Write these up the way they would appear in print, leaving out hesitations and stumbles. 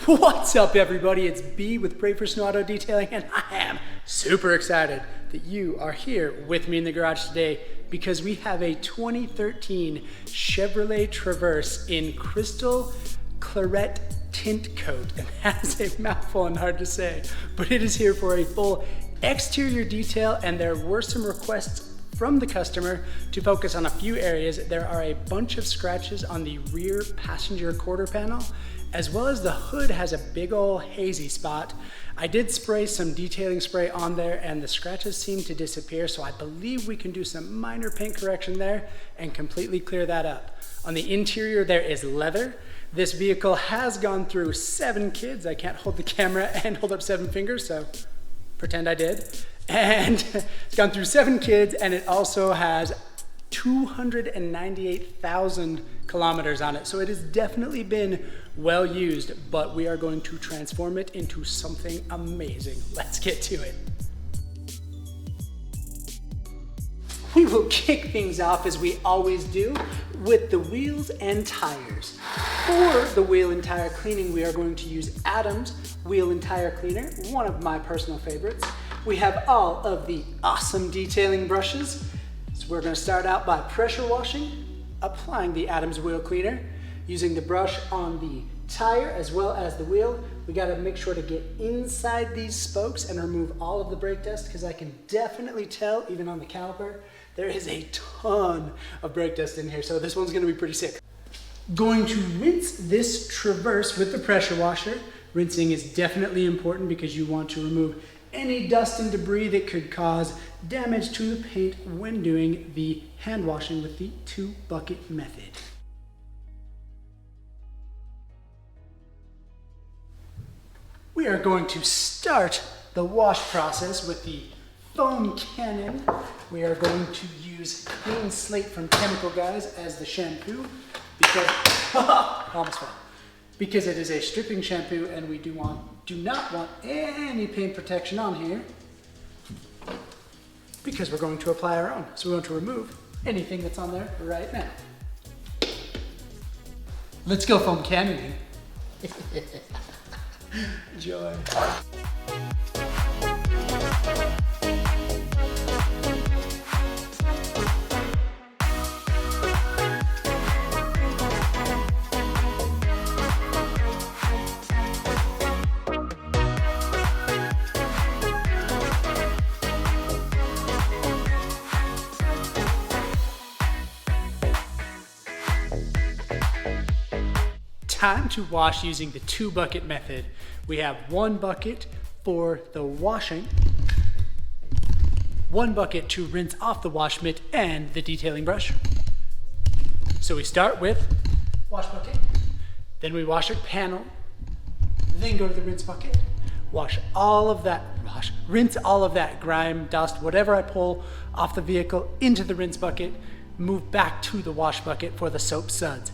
What's up, everybody? It's B with Brave for Snow Auto Detailing, and I am super excited that you are here with me in the garage today because we have a 2013 Chevrolet Traverse in crystal claret tint coat, and that is a mouthful and hard to say, but it is here for a full exterior detail, and there were some requests from the customer to focus on a few areas. There are a bunch of scratches on the rear passenger quarter panel, as well as the hood has a big ol' hazy spot. I did spray some detailing spray on there and the scratches seem to disappear, so I believe we can do some minor paint correction there and completely clear that up. On the interior there is leather. This vehicle has gone through 7 kids. I can't hold the camera and hold up 7 fingers, so pretend I did. And it's gone through 7 kids, and it also has 298,000 kilometers on it. So it has definitely been well used, but we are going to transform it into something amazing. Let's get to it. We will kick things off as we always do with the wheels and tires. For the wheel and tire cleaning, we are going to use Adam's Wheel and Tire Cleaner, one of my personal favorites. We have all of the awesome detailing brushes. So we're going to start out by pressure washing, applying the Adam's Wheel Cleaner, using the brush on the tire as well as the wheel. We got to make sure to get inside these spokes and remove all of the brake dust, because I can definitely tell, even on the caliper, there is a ton of brake dust in here, so this one's going to be pretty sick. Going to rinse this Traverse with the pressure washer. Rinsing is definitely important because you want to remove any dust and debris that could cause damage to the paint when doing the hand washing with the 2-bucket method. We are going to start the wash process with the foam cannon. We are going to use Clean Slate from Chemical Guys as the shampoo because almost fell. Because it is a stripping shampoo and we do not want any paint protection on here, because we're going to apply our own. So we want to remove anything that's on there right now. Let's go foam cannoning. Joy. Time to wash using the 2-bucket method. We have 1 bucket for the washing, 1 bucket to rinse off the wash mitt and the detailing brush. So we start with wash bucket, then we wash our panel, then go to the rinse bucket, rinse all of that grime, dust, whatever I pull off the vehicle into the rinse bucket, move back to the wash bucket for the soap suds.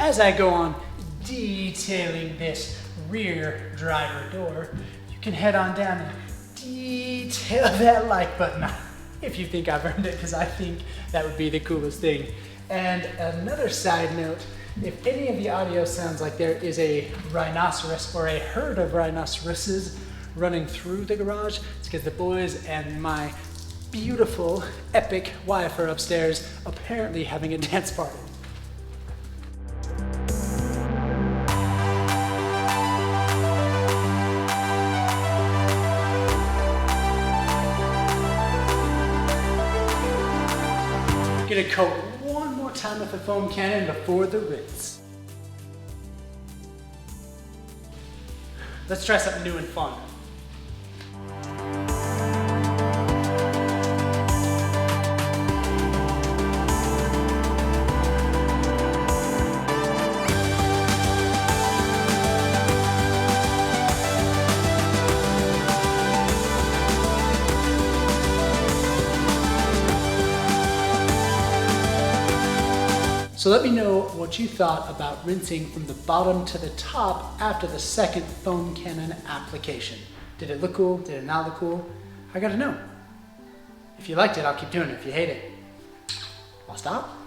As I go on detailing this rear driver door, you can head on down and detail that like button if you think I've earned it, because I think that would be the coolest thing. And another side note, if any of the audio sounds like there is a rhinoceros or a herd of rhinoceroses running through the garage, it's because the boys and my beautiful, epic wife are upstairs apparently having a dance party. Gonna coat one more time with the foam cannon before the rinse. Let's try something new and fun. So let me know what you thought about rinsing from the bottom to the top after the second foam cannon application. Did it look cool? Did it not look cool? I gotta know. If you liked it, I'll keep doing it. If you hate it, I'll stop.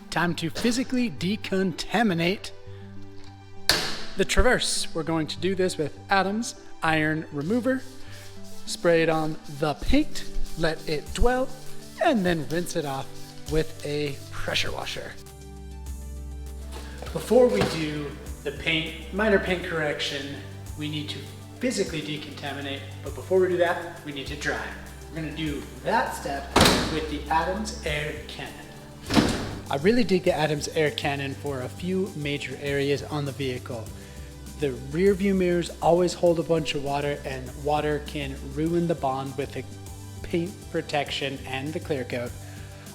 time to physically decontaminate the Traverse. We're going to do this with Adam's iron remover. Spray it on the paint, let it dwell, and then rinse it off with a pressure washer. Before we do the minor paint correction, we need to physically decontaminate, but before we do that, we need to dry. We're gonna do that step with the Adams Air Cannon. I really dig the Adams Air Cannon for a few major areas on the vehicle. The rear view mirrors always hold a bunch of water, and water can ruin the bond with the paint protection and the clear coat.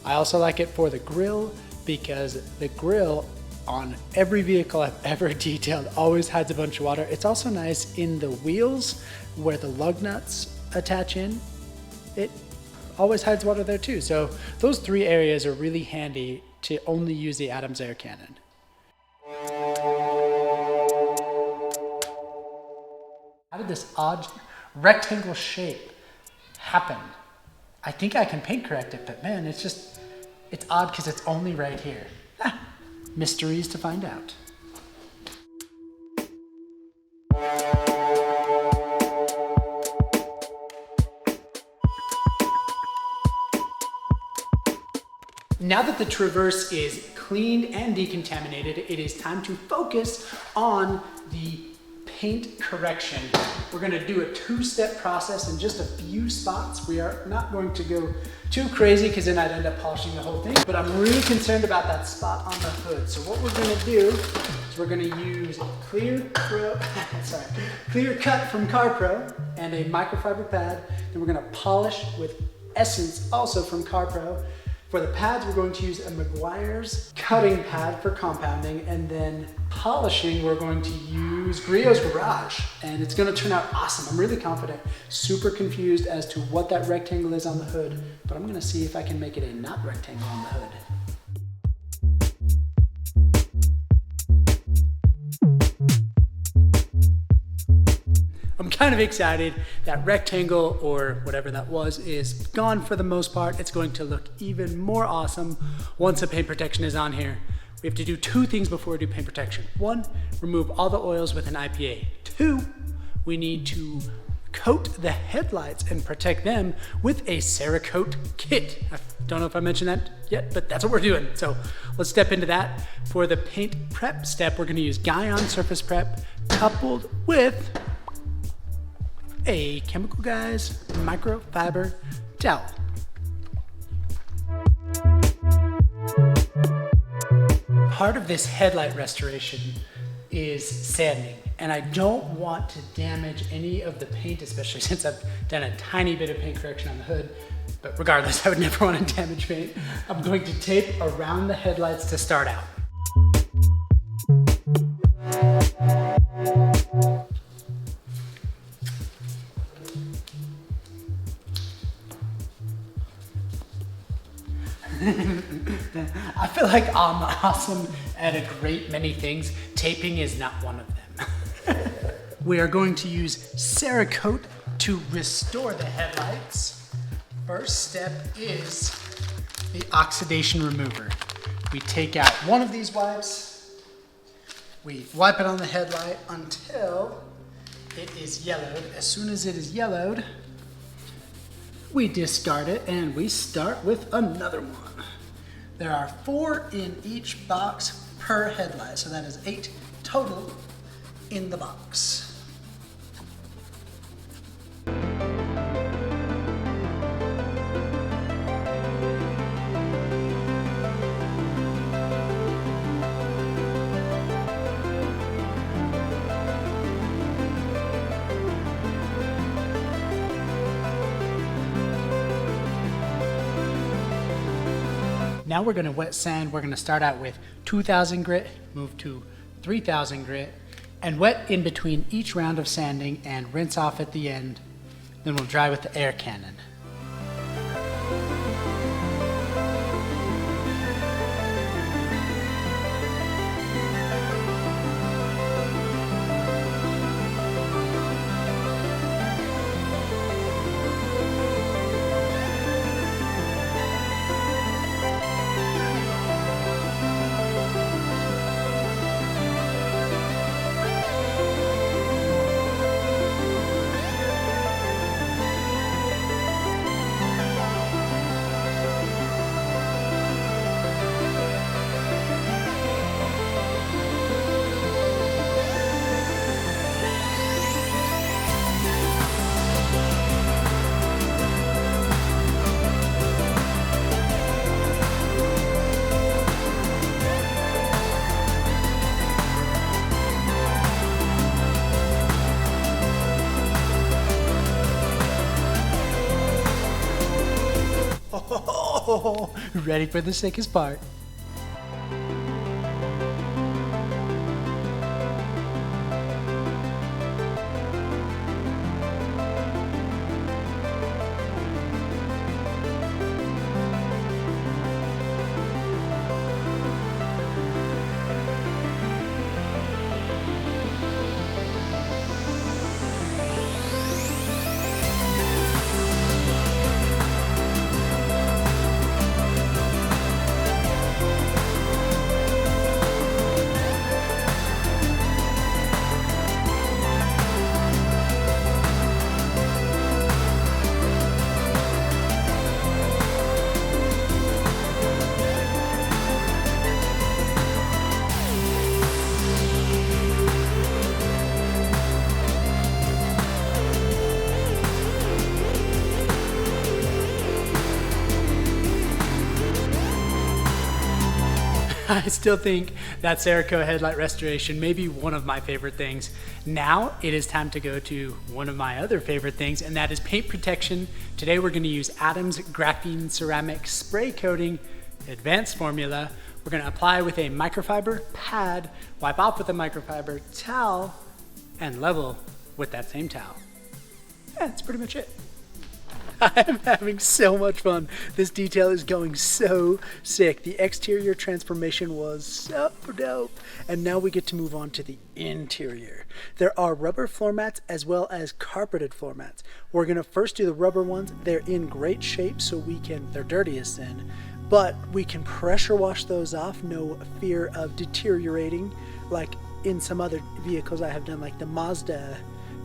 I also like it for the grille because the grille on every vehicle I've ever detailed always hides a bunch of water. It's also nice in the wheels where the lug nuts attach in. It always hides water there too. So those three areas are really handy to only use the Adams Air Cannon. How did this odd rectangle shape happen? I think I can paint correct it, but man, it's odd because it's only right here. Mysteries to find out. Now that the Traverse is cleaned and decontaminated, it is time to focus on the paint correction. We're gonna do a two-step process in just a few spots. We are not going to go too crazy because then I'd end up polishing the whole thing, but I'm really concerned about that spot on the hood. So what we're gonna do is we're gonna use clear cut from CarPro and a microfiber pad. Then we're gonna polish with Essence, also from CarPro. For the pads, we're going to use a Meguiar's cutting pad for compounding, and then polishing, we're going to use Griot's Garage, and it's gonna turn out awesome. I'm really confident. Super confused as to what that rectangle is on the hood, but I'm gonna see if I can make it a not rectangle on the hood. I'm kind of excited. That rectangle, or whatever that was, is gone for the most part. It's going to look even more awesome once the paint protection is on here. We have to do two things before we do paint protection. One, remove all the oils with an IPA. Two, we need to coat the headlights and protect them with a Cerakote kit. I don't know if I mentioned that yet, but that's what we're doing. So let's step into that. For the paint prep step, we're gonna use Guyon Surface Prep coupled with a Chemical Guys microfiber towel. Part of this headlight restoration is sanding, and I don't want to damage any of the paint, especially since I've done a tiny bit of paint correction on the hood. But regardless, I would never want to damage paint. I'm going to tape around the headlights to start out. I feel like I'm awesome at a great many things. Taping is not one of them. We are going to use Cerakote to restore the headlights. First step is the oxidation remover. We take out one of these wipes. We wipe it on the headlight until it is yellowed. As soon as it is yellowed, we discard it and we start with another one. There are 4 in each box per headlight, so that is 8 total in the box. Now we're gonna wet sand. We're gonna start out with 2000 grit, move to 3000 grit, and wet in between each round of sanding and rinse off at the end. Then we'll dry with the air cannon. Oh, ready for the sickest part. I still think that Cerakote headlight restoration may be one of my favorite things. Now it is time to go to one of my other favorite things, and that is paint protection. Today we're going to use Adams Graphene Ceramic Spray Coating Advanced Formula. We're going to apply with a microfiber pad, wipe off with a microfiber towel, and level with that same towel. Yeah, that's pretty much it. I'm having so much fun. This detail is going so sick. The exterior transformation was so dope. And now we get to move on to the interior. There are rubber floor mats as well as carpeted floor mats. We're gonna first do the rubber ones. They're in great shape, so they're dirty as sin, but we can pressure wash those off, no fear of deteriorating. Like in some other vehicles I have done, like the Mazda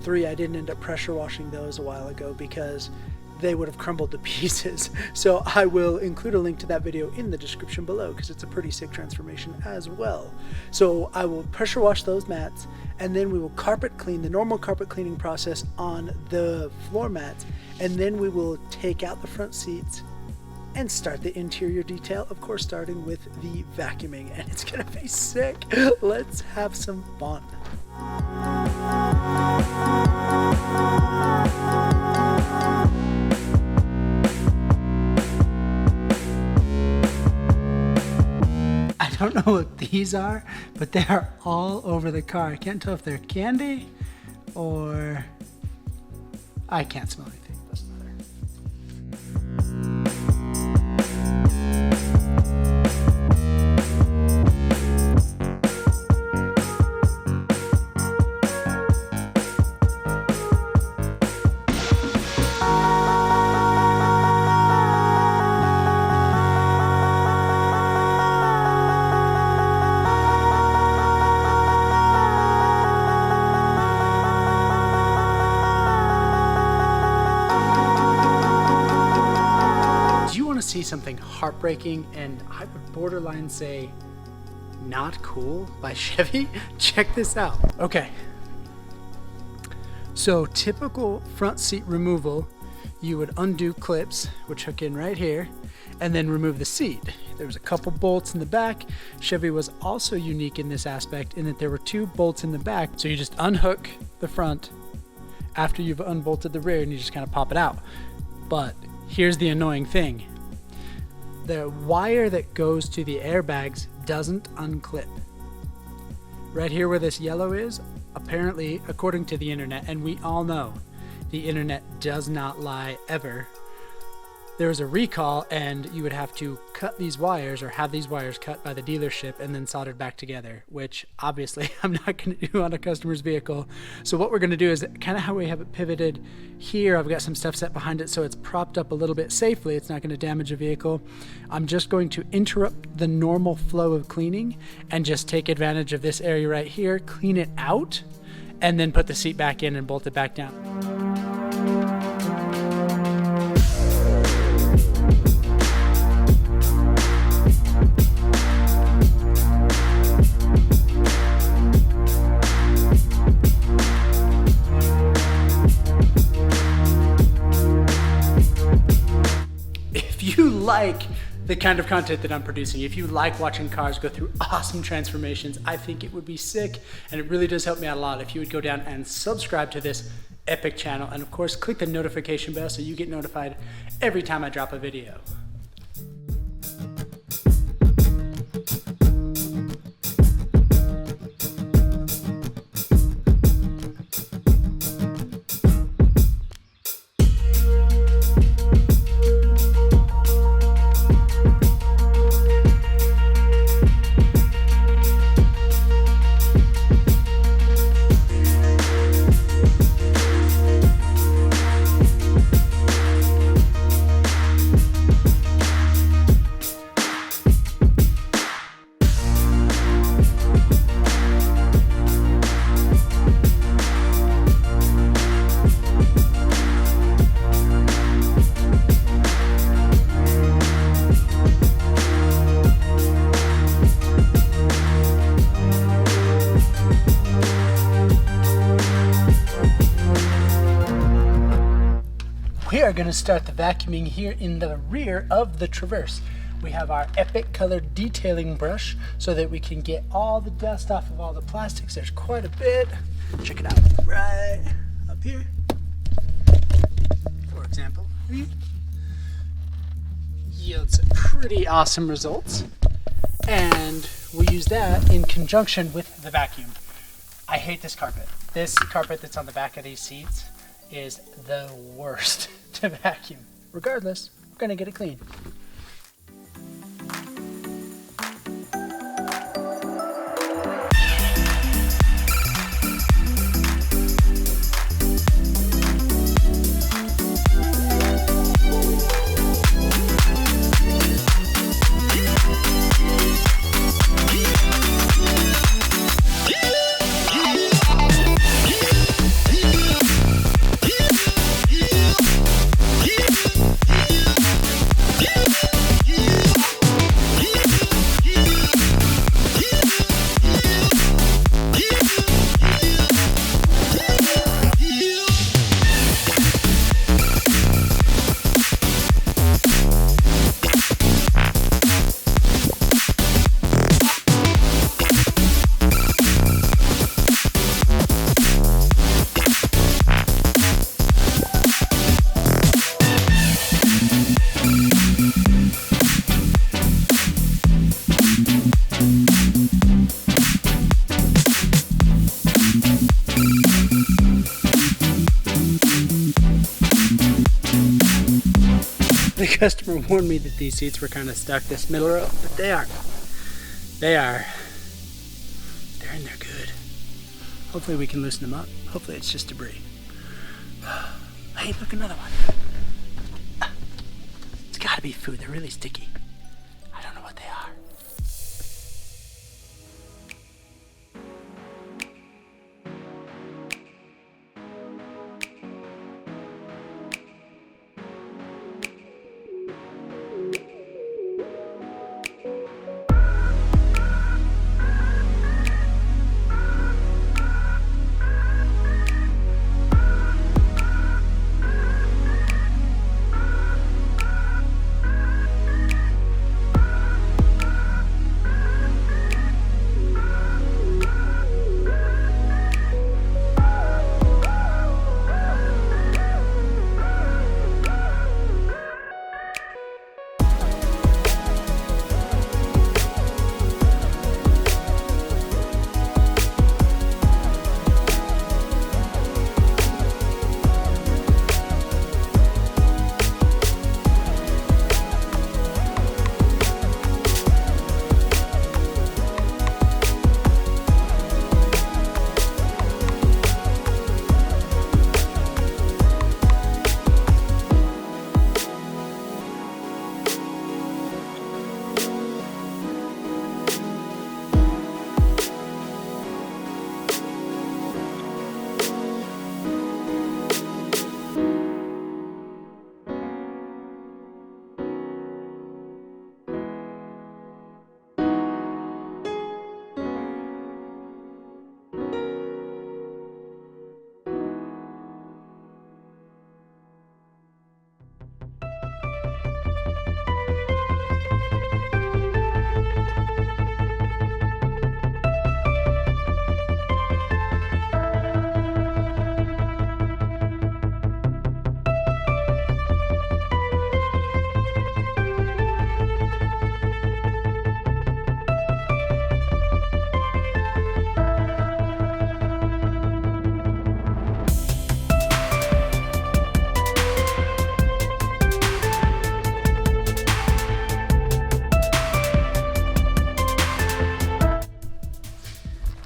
3, I didn't end up pressure washing those a while ago because they would have crumbled to pieces. So I will include a link to that video in the description below because it's a pretty sick transformation as well. So I will pressure wash those mats, and then we will carpet clean, the normal carpet cleaning process on the floor mats, and then we will take out the front seats and start the interior detail, of course starting with the vacuuming, and it's gonna be sick. Let's have some fun. I don't know what these are, but they are all over the car. I can't tell if they're candy or I can't smell anything. Doesn't matter. See something heartbreaking and I would borderline say not cool by Chevy? Check this out. Okay, so typical front seat removal, you would undo clips which hook in right here and then remove the seat. There was a couple bolts in the back. Chevy was also unique in this aspect in that there were 2 bolts in the back, so you just unhook the front after you've unbolted the rear and you just kind of pop it out. But here's the annoying thing. The wire that goes to the airbags doesn't unclip. Right here where this yellow is, apparently, according to the internet, and we all know the internet does not lie ever, there was a recall and you would have to cut these wires or have these wires cut by the dealership and then soldered back together, which obviously I'm not going to do on a customer's vehicle. So what we're going to do is kind of how we have it pivoted here. I've got some stuff set behind it so it's propped up a little bit safely. It's not going to damage a vehicle. I'm just going to interrupt the normal flow of cleaning and just take advantage of this area right here, clean it out, and then put the seat back in and bolt it back down. If you like the kind of content that I'm producing, if you like watching cars go through awesome transformations, I think it would be sick, and it really does help me out a lot if you would go down and subscribe to this epic channel, and of course click the notification bell so you get notified every time I drop a video. going to start the vacuuming here in the rear of the Traverse. We have our epic colored detailing brush so that we can get all the dust off of all the plastics. There's quite a bit. Check it out right up here. For example, yields pretty awesome results. And we use that in conjunction with the vacuum. I hate this carpet. This carpet that's on the back of these seats is the worst to vacuum. Regardless, we're gonna get it clean. The customer warned me that these seats were kind of stuck this middle row, but they aren't. They're in there good. Hopefully we can loosen them up. Hopefully it's just debris. Hey, look, another one. It's gotta be food. They're really sticky. I don't know what they are.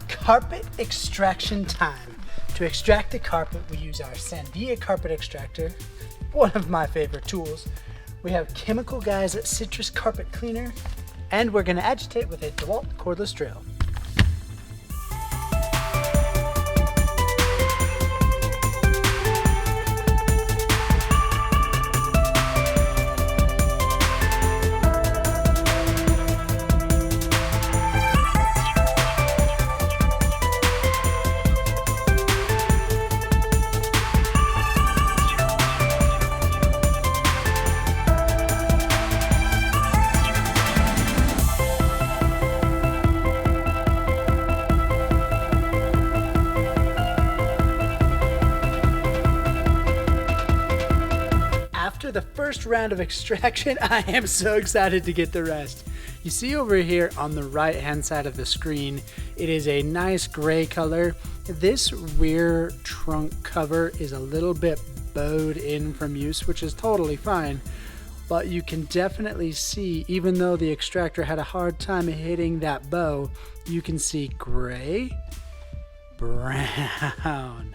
Carpet extraction time. To extract the carpet, we use our Sandia carpet extractor, one of my favorite tools. We have Chemical Guy's citrus carpet cleaner, and we're going to agitate with a DeWalt cordless drill. after the first round of extraction, I am so excited to get the rest. You see over here on the right hand side of the screen, it is a nice gray color. This rear trunk cover is a little bit bowed in from use, which is totally fine. But you can definitely see, even though the extractor had a hard time hitting that bow, you can see gray, brown.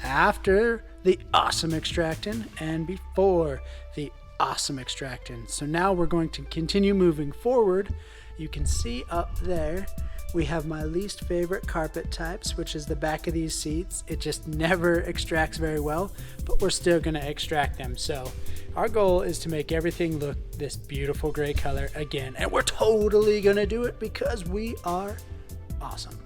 After the awesome extractant and before the awesome extractant. So now we're going to continue moving forward. You can see up there we have my least favorite carpet types, which is the back of these seats. It just never extracts very well, but we're still going to extract them. So our goal is to make everything look this beautiful gray color again, and we're totally going to do it because we are awesome.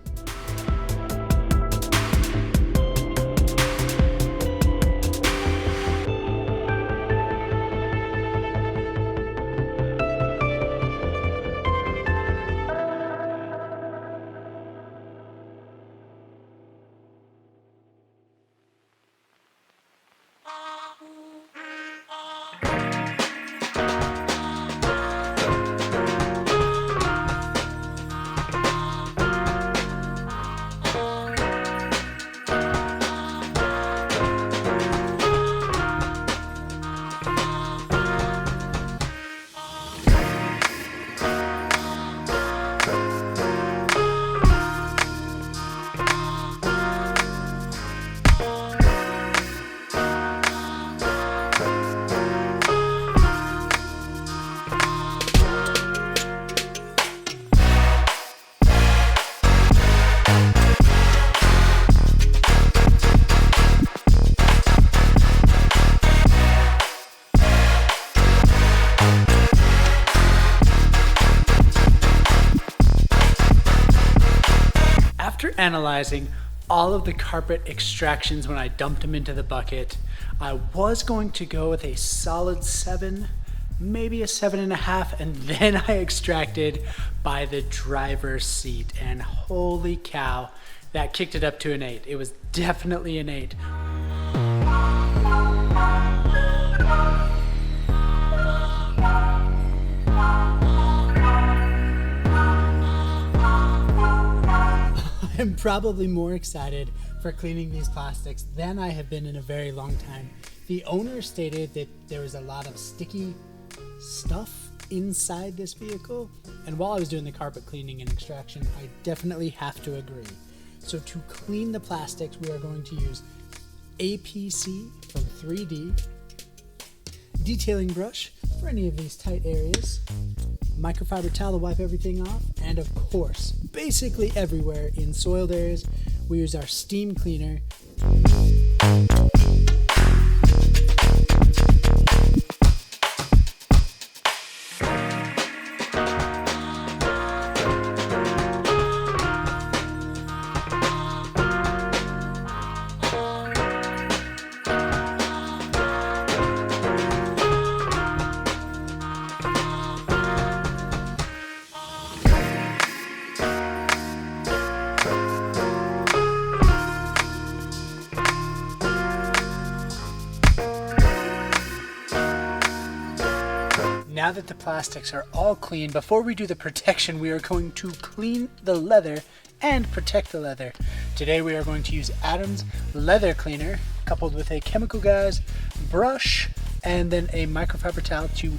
After analyzing all of the carpet extractions when I dumped them into the bucket, I was going to go with a solid 7, maybe a 7.5, and then I extracted by the driver's seat, and holy cow, that kicked it up to an 8. It was definitely an 8. I'm probably more excited for cleaning these plastics than I have been in a very long time. The owner stated that there was a lot of sticky stuff inside this vehicle, and while I was doing the carpet cleaning and extraction, I definitely have to agree. So to clean the plastics, we are going to use APC from 3D, detailing brush for any of these tight areas, microfiber towel to wipe everything off, and of course, basically everywhere in soiled areas, we use our steam cleaner. Now that the plastics are all clean, before we do the protection, we are going to clean the leather and protect the leather. Today we are going to use Adam's leather cleaner coupled with a chemical gas brush and then a microfiber towel to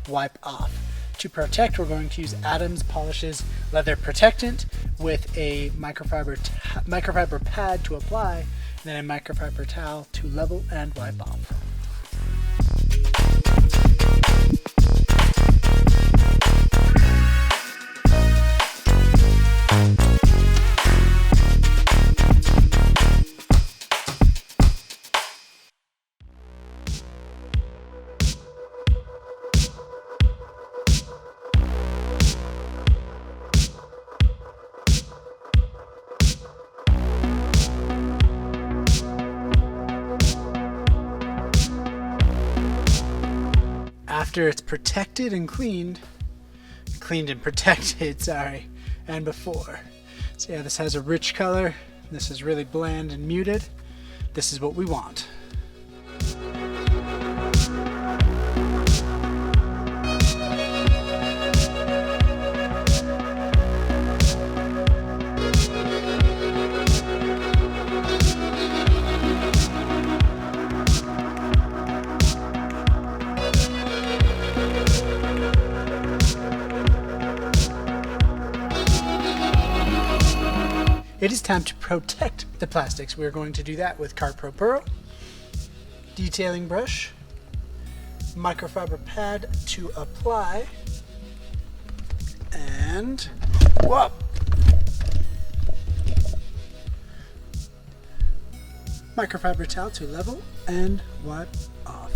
wipe off. To protect, we're going to use Adam's Polishes leather protectant with a microfiber pad to apply, and then a microfiber towel to level and wipe off. After it's protected and cleaned and protected, sorry, and before. So yeah, this has a rich color. This is really bland and muted. This is what we want. it is time to protect the plastics. We're going to do that with GoPro Hero, detailing brush, microfiber pad to apply, and whoop, microfiber towel to level and wipe off.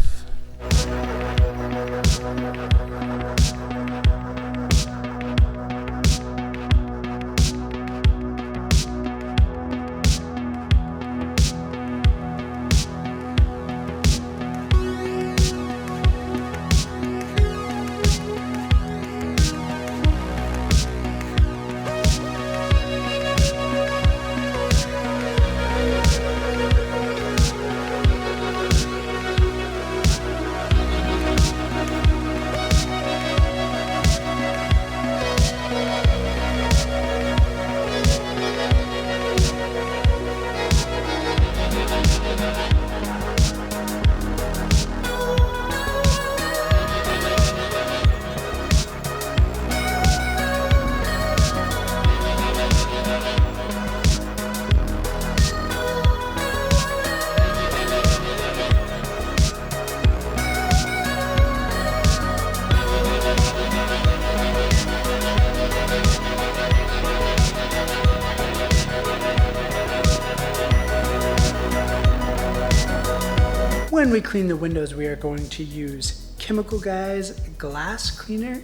When we clean the windows, we are going to use Chemical Guys glass cleaner,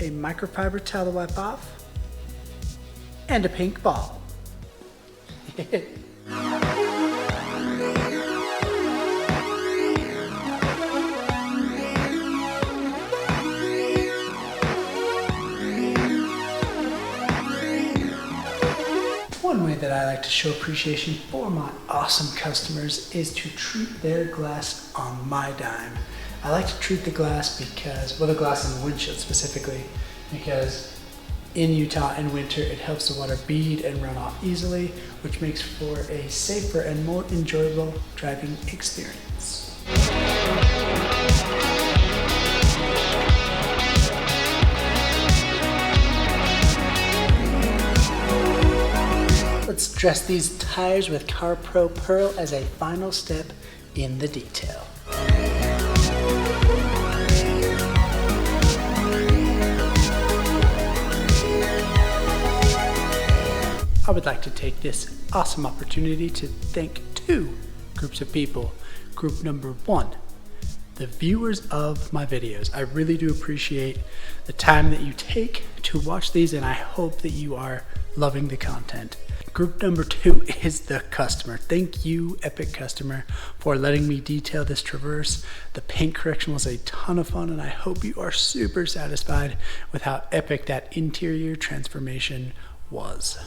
a microfiber towel to wipe off, and a pink ball. One way that I like to show appreciation for my awesome customers is to treat their glass on my dime. I like to treat the glass because, well, the glass in the windshield specifically, because in Utah in winter it helps the water bead and run off easily, which makes for a safer and more enjoyable driving experience. Let's dress these tires with GoPro Hero as a final step in the detail. I would like to take this awesome opportunity to thank two groups of people. Group number one, the viewers of my videos. I really do appreciate the time that you take to watch these, and I hope that you are loving the content. Group number two is the customer. Thank you, Epic customer, for letting me detail this Traverse. The paint correction was a ton of fun, and I hope you are super satisfied with how epic that interior transformation was.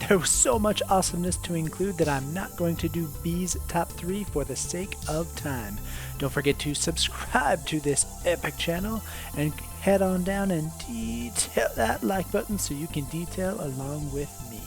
There was so much awesomeness to include that I'm not going to do B's top 3 for the sake of time. Don't forget to subscribe to this epic channel and head on down and detail that like button so you can detail along with me.